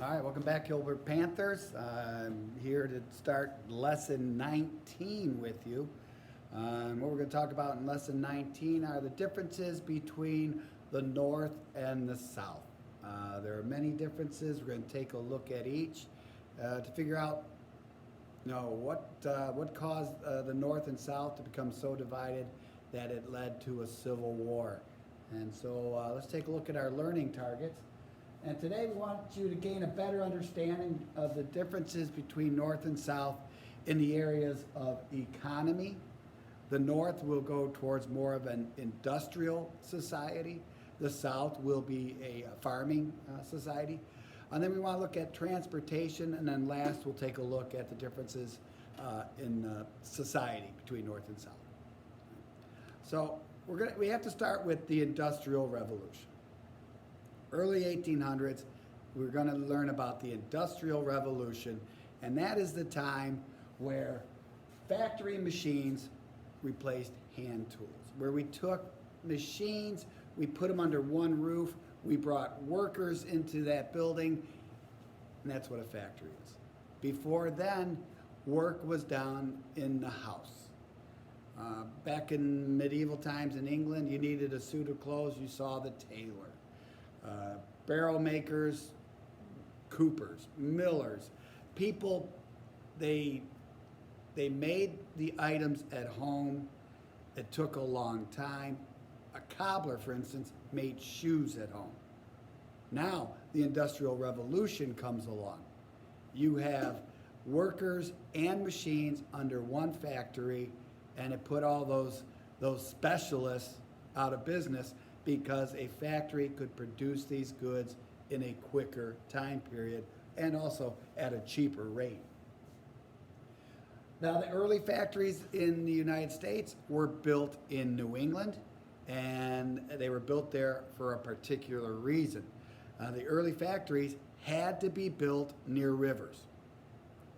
All right, welcome back, Gilbert Panthers. I'm here to start lesson 19 with you. What we're going to talk about in lesson 19 are the differences between the North and the South. There are many differences. We're going to take a look at each to figure out, what caused the North and South to become so divided that it led to a civil war. And so let's take a look at our learning targets. And today we want you to gain a better understanding of the differences between North and South in the areas of economy. The North will go towards more of an industrial society. The South will be a farming society. And then we want to look at transportation. And then last, we'll take a look at the differences in society between North and South. So we have to start with the Industrial Revolution. Early 1800s, we're going to learn about the Industrial Revolution, and that is the time where factory machines replaced hand tools, where we took machines, we put them under one roof, we brought workers into that building, and that's what a factory is. Before then, work was done in the house. Back in medieval times in England, you needed a suit of clothes, you saw the tailor. Barrel makers, coopers, millers, people, they made the items at home. It took a long time. A cobbler, for instance, made shoes at home. Now the Industrial Revolution comes along. You have workers and machines under one factory, and it put all those specialists out of business, because a factory could produce these goods in a quicker time period and also at a cheaper rate. Now, the early factories in the United States were built in New England, and they were built there for a particular reason. The early factories had to be built near rivers.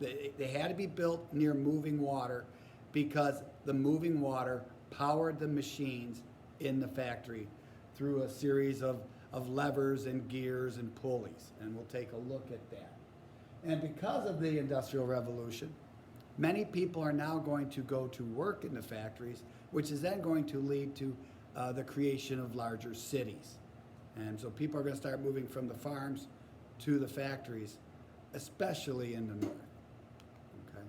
They had to be built near moving water because the moving water powered the machines in the factory through a series of levers and gears and pulleys, and we'll take a look at that. And because of the Industrial Revolution, many people are now going to go to work in the factories, which is then going to lead to the creation of larger cities. And so people are going to start moving from the farms to the factories, especially in the north. Okay.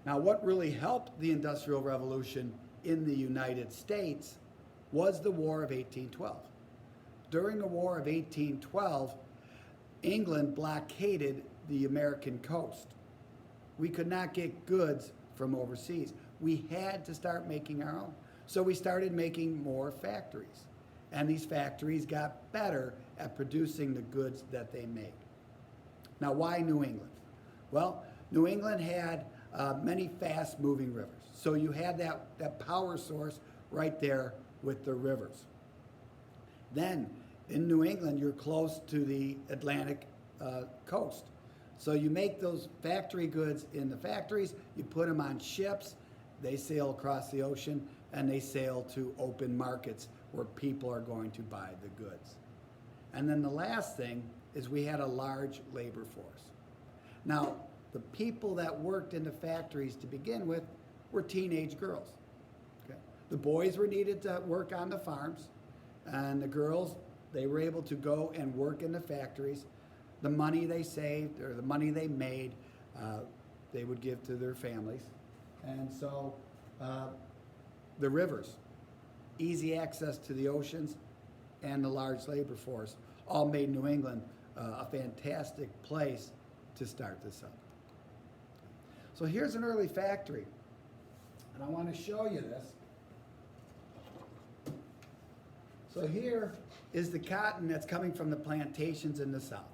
Now, what really helped the Industrial Revolution in the United States was the War of 1812. During the War of 1812, England blockaded the American coast. We could not get goods from overseas. We had to start making our own. So we started making more factories. And these factories got better at producing the goods that they make. Now, why New England? Well, New England had many fast-moving rivers. So you had that power source right there with the rivers. Then in New England, you're close to the Atlantic coast. So you make those factory goods in the factories, you put them on ships, they sail across the ocean, and they sail to open markets where people are going to buy the goods. And then the last thing is we had a large labor force. Now, the people that worked in the factories to begin with were teenage girls. The boys were needed to work on the farms, and the girls, they were able to go and work in the factories. The money they saved or the money they made, they would give to their families. And so the rivers, easy access to the oceans, and the large labor force all made New England a fantastic place to start this up. So here's an early factory, and I want to show you this. So here is the cotton that's coming from the plantations in the South.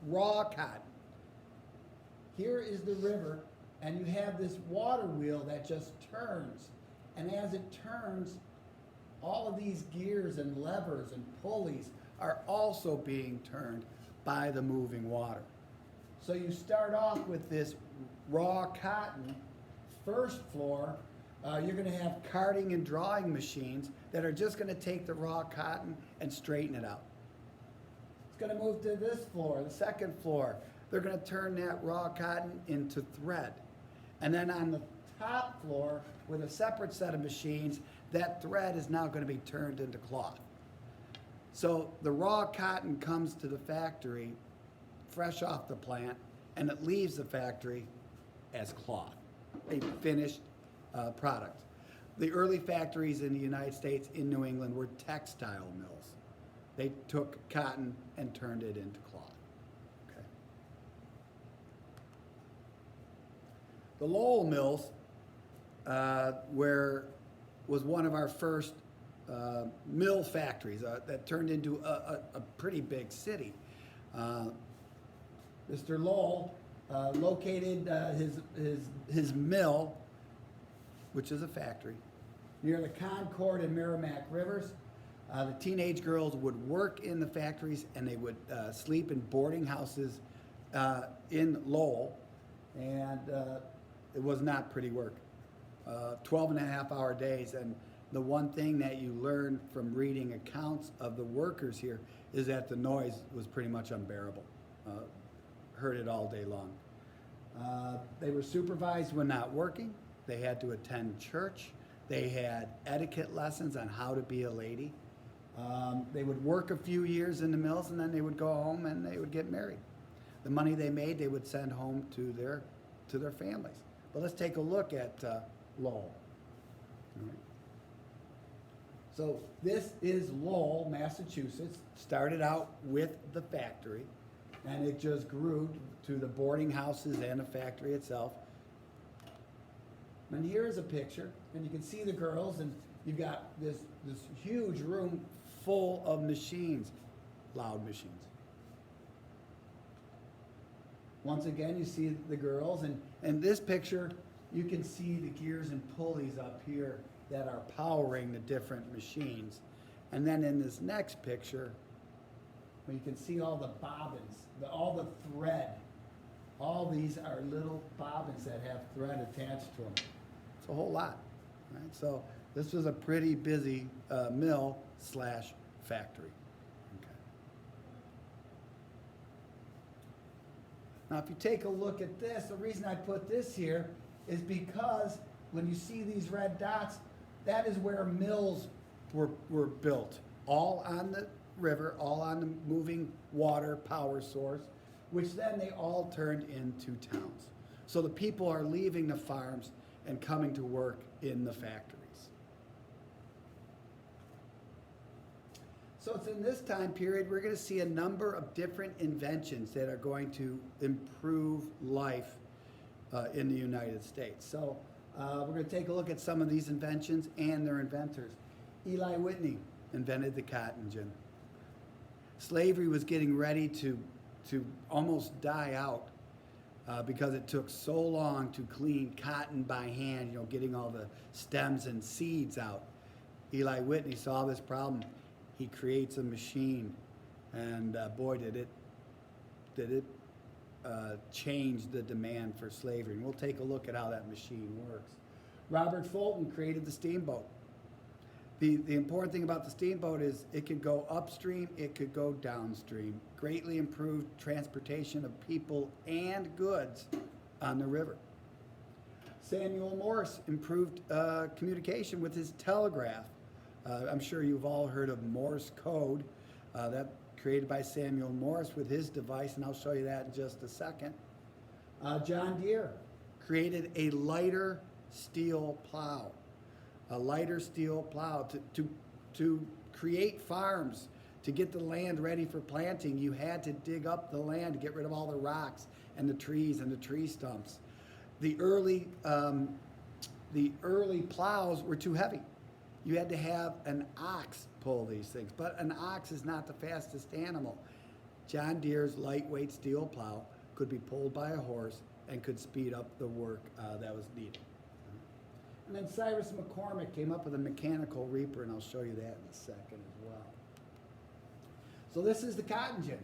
Raw cotton. Here is the river, and you have this water wheel that just turns. And as it turns, all of these gears and levers and pulleys are also being turned by the moving water. So you start off with this raw cotton. First floor, you're going to have carding and drawing machines that are just going to take the raw cotton and straighten it out. It's going to move to this floor, the second floor. They're going to turn that raw cotton into thread. And then on the top floor, with a separate set of machines, that thread is now going to be turned into cloth. So the raw cotton comes to the factory fresh off the plant, and it leaves the factory as cloth, a finished product. The early factories in the United States in New England were textile mills. They took cotton and turned it into cloth. Okay. The Lowell Mills was one of our first mill factories that turned into a pretty big city. Mr. Lowell located his mill, which is a factory, near the Concord and Merrimack Rivers. The teenage girls would work in the factories, and they would sleep in boarding houses in Lowell, and it was not pretty work. 12-and-a-half-hour days, and the one thing that you learn from reading accounts of the workers here is that the noise was pretty much unbearable. Heard it all day long. They were supervised when not working. They had to attend church. They had etiquette lessons on how to be a lady. They would work a few years in the mills, and then they would go home and they would get married. The money they made, they would send home to their families. But let's take a look at Lowell. All right. So this is Lowell, Massachusetts. Started out with the factory, and it just grew to the boarding houses and the factory itself. And here's a picture, and you can see the girls, and you've got this huge room full of machines, loud machines. Once again, you see the girls, and in this picture, you can see the gears and pulleys up here that are powering the different machines. And then in this next picture, you can see all the bobbins, all the thread. All these are little bobbins that have thread attached to them. It's a whole lot. Right? So this was a pretty busy mill / factory. Okay. Now if you take a look at this, the reason I put this here is because when you see these red dots, that is where mills were built. All on the river, all on the moving water power source, which then they all turned into towns. So the people are leaving the farms and coming to work in the factories. So it's in this time period we're going to see a number of different inventions that are going to improve life in the United States. So we're going to take a look at some of these inventions and their inventors. Eli Whitney invented the cotton gin. Slavery was getting ready to almost die out because it took so long to clean cotton by hand, getting all the stems and seeds out. Eli Whitney saw this problem. He creates a machine, and boy, did it change the demand for slavery. And we'll take a look at how that machine works. Robert Fulton created the steamboat. The important thing about the steamboat is it could go upstream, it could go downstream. Greatly improved transportation of people and goods on the river. Samuel Morse improved communication with his telegraph. I'm sure you've all heard of Morse code, that created by Samuel Morse with his device, and I'll show you that in just a second. John Deere created a lighter steel plow. A lighter steel plow to create farms, to get the land ready for planting. You had to dig up the land to get rid of all the rocks and the trees and the tree stumps. The early plows were too heavy. You had to have an ox pull these things, but an ox is not the fastest animal. John Deere's lightweight steel plow could be pulled by a horse and could speed up the work that was needed. And then Cyrus McCormick came up with a mechanical reaper, and I'll show you that in a second as well. So this is the cotton gin.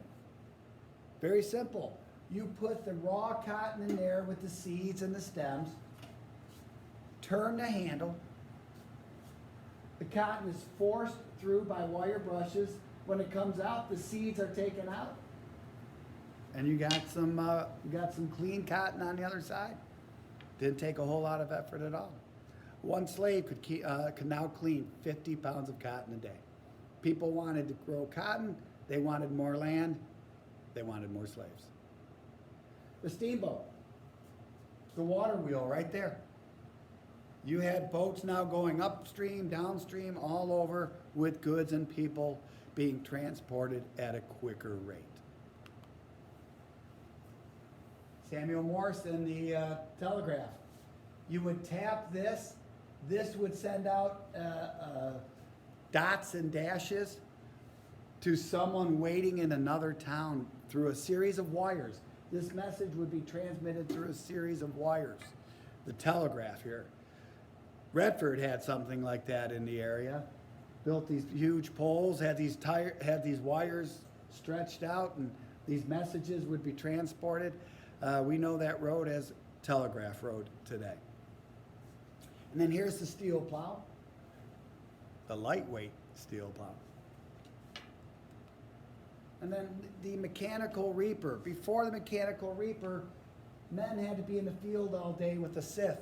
Very simple. You put the raw cotton in there with the seeds and the stems, turn the handle. The cotton is forced through by wire brushes. when it comes out, the seeds are taken out. And you got some clean cotton on the other side. Didn't take a whole lot of effort at all. One slave could now clean 50 pounds of cotton a day. People wanted to grow cotton. They wanted more land. They wanted more slaves. The steamboat, the water wheel right there. You had boats now going upstream, downstream, all over with goods and people being transported at a quicker rate. Samuel Morse the telegraph. You would tap this. This would send out dots and dashes to someone waiting in another town through a series of wires. This message would be transmitted through a series of wires. The telegraph here. Redford had something like that in the area. Built these huge poles, had these wires stretched out, and these messages would be transported. We know that road as Telegraph Road today. And then here's the steel plow, the lightweight steel plow. And then the mechanical reaper. Before the mechanical reaper, men had to be in the field all day with a scythe,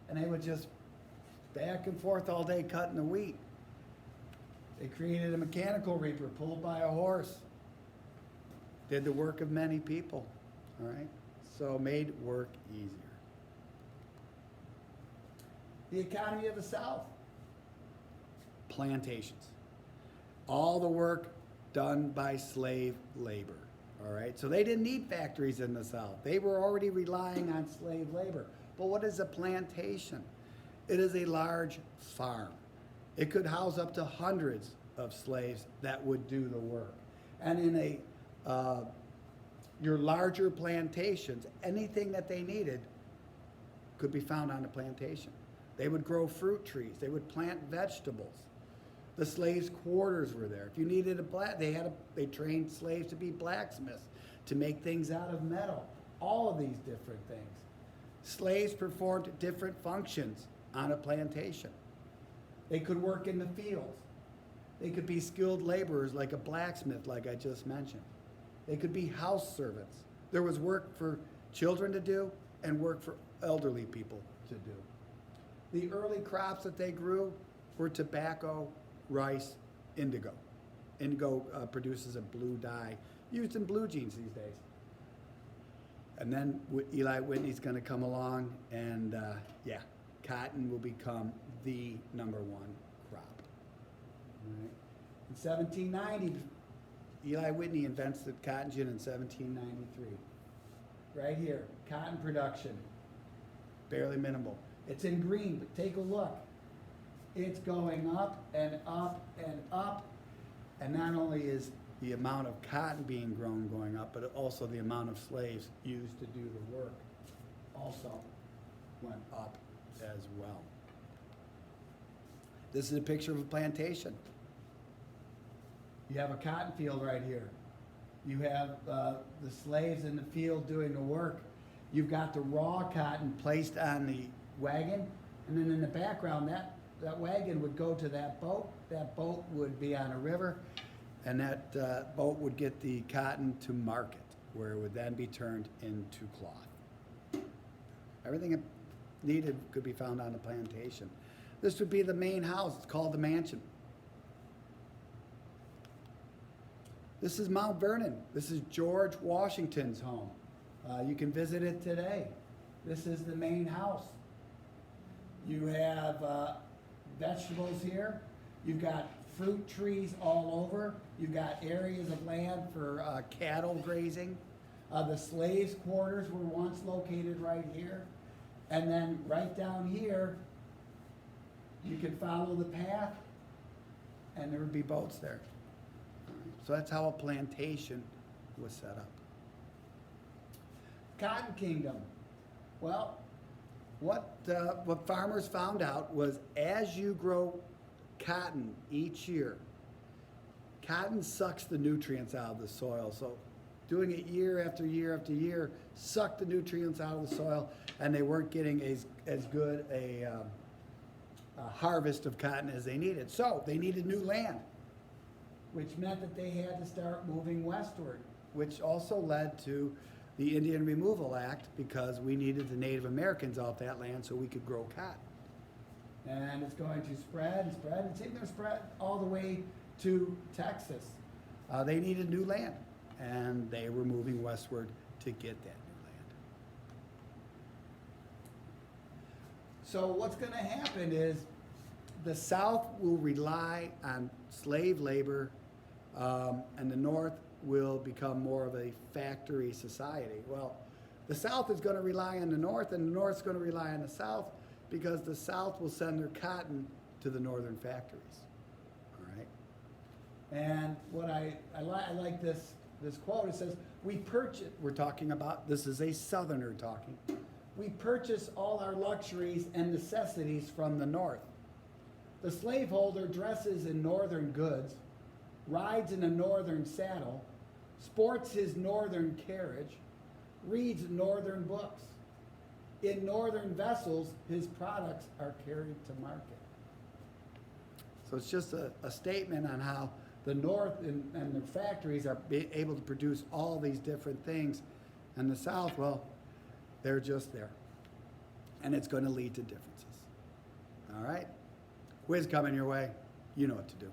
and they would just back and forth all day cutting the wheat. They created a mechanical reaper pulled by a horse. Did the work of many people, all right? So made work easier. The economy of the South. Plantations. All the work done by slave labor, all right? So they didn't need factories in the South. They were already relying on slave labor. But what is a plantation? It is a large farm. It could house up to hundreds of slaves that would do the work. And in your larger plantations, anything that they needed could be found on the plantation. They would grow fruit trees. They would plant vegetables. The slaves' quarters were there. If you needed they trained slaves to be blacksmiths, to make things out of metal. All of these different things. Slaves performed different functions on a plantation. They could work in the fields. They could be skilled laborers like a blacksmith, like I just mentioned. They could be house servants. There was work for children to do and work for elderly people to do. The early crops that they grew were tobacco, rice, indigo. Indigo produces a blue dye used in blue jeans these days. And then Eli Whitney's going to come along and, cotton will become the number one crop. All right. In 1790, Eli Whitney invents the cotton gin in 1793. Right here, cotton production, barely minimal. It's in green, but take a look. It's going up and up and up. And not only is the amount of cotton being grown going up, but also the amount of slaves used to do the work also went up as well. This is a picture of a plantation. You have a cotton field right here. You have the slaves in the field doing the work. You've got the raw cotton placed on the wagon, and then in the background, that wagon would go to that boat. That boat would be on a river, and that boat would get the cotton to market, where it would then be turned into cloth. Everything needed could be found on the plantation. This would be the main house. It's called the mansion. This is Mount Vernon. This is George Washington's home. You can visit it today. This is the main house. You have vegetables here. You've got fruit trees all over. You've got areas of land for cattle grazing. The slaves' quarters were once located right here. And then right down here, you could follow the path, and there would be boats there. So that's how a plantation was set up. Cotton Kingdom. Well, what farmers found out was as you grow cotton each year, cotton sucks the nutrients out of the soil. So doing it year after year after year sucked the nutrients out of the soil, and they weren't getting as good a harvest of cotton as they needed. So they needed new land. which meant that they had to start moving westward, which also led to the Indian Removal Act because we needed the Native Americans off that land so we could grow cotton. And it's going to spread and spread. It's even going to spread all the way to Texas. They needed new land, and they were moving westward to get that new land. So what's going to happen is the South will rely on slave labor, and the North will become more of a factory society. Well, the South is going to rely on the North, and the North is going to rely on the South because the South will send their cotton to the northern factories. All right. And what I like this quote. It says, we're talking about, this is a Southerner talking. We purchase all our luxuries and necessities from the North. The slaveholder dresses in northern goods, rides in a northern saddle, sports his northern carriage, reads northern books. In northern vessels, his products are carried to market. So it's just a statement on how the North and their factories are able to produce all these different things. And the South, well, they're just there. And it's going to lead to differences. All right? Quiz coming your way. You know what to do.